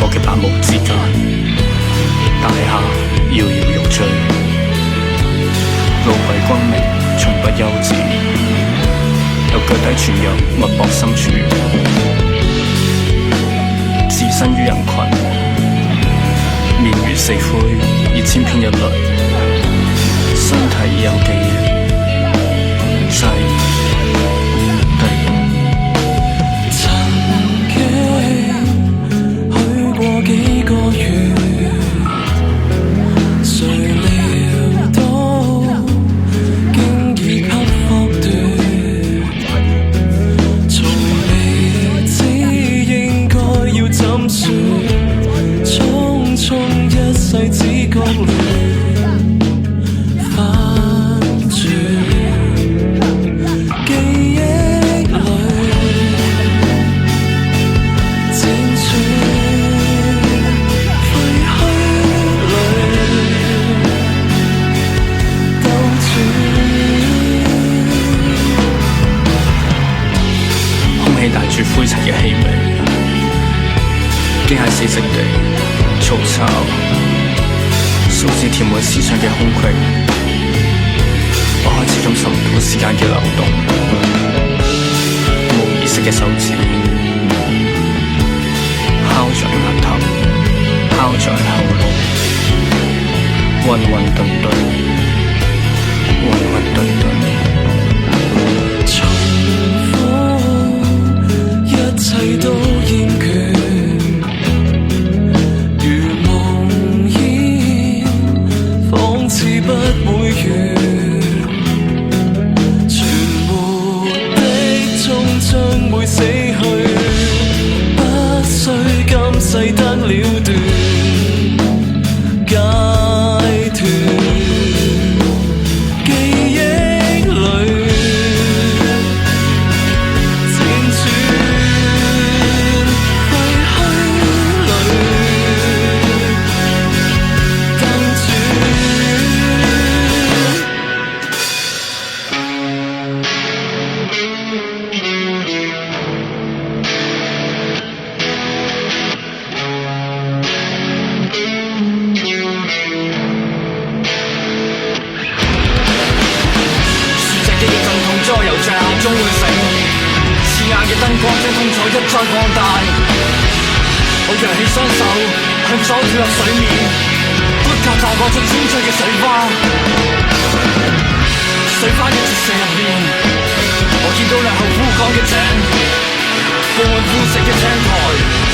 我嘅百無之間，大廈搖搖欲墜，路軌轟鳴，從不休止，由腳底傳入脈搏深處，置身於人群，面如死灰，已千篇一律，身體已有記憶，細低。幾個月，誰料到經已給剝奪，從未知應該要怎說，匆匆一世只覺亂，反轉記憶裏輾轉。帶住灰塵嘅氣味，機械死寂地嘈吵，數字填滿思想嘅空隙。我開始感受唔到時間嘅流動，無意識嘅手指敲在額頭，敲在喉嚨，混混沌沌，混混沌沌。一切都厭倦，如夢煙，仿似不會完。全沒的終將會死去，不需今世得了斷，解脫。終會醒，刺眼嘅燈光將痛楚一再放大。我揚起雙手，向左跳入水面，不及撞過出清脆嘅水花。水花嘅折射入面，我見到兩口枯乾嘅井，布滿枯死嘅青苔。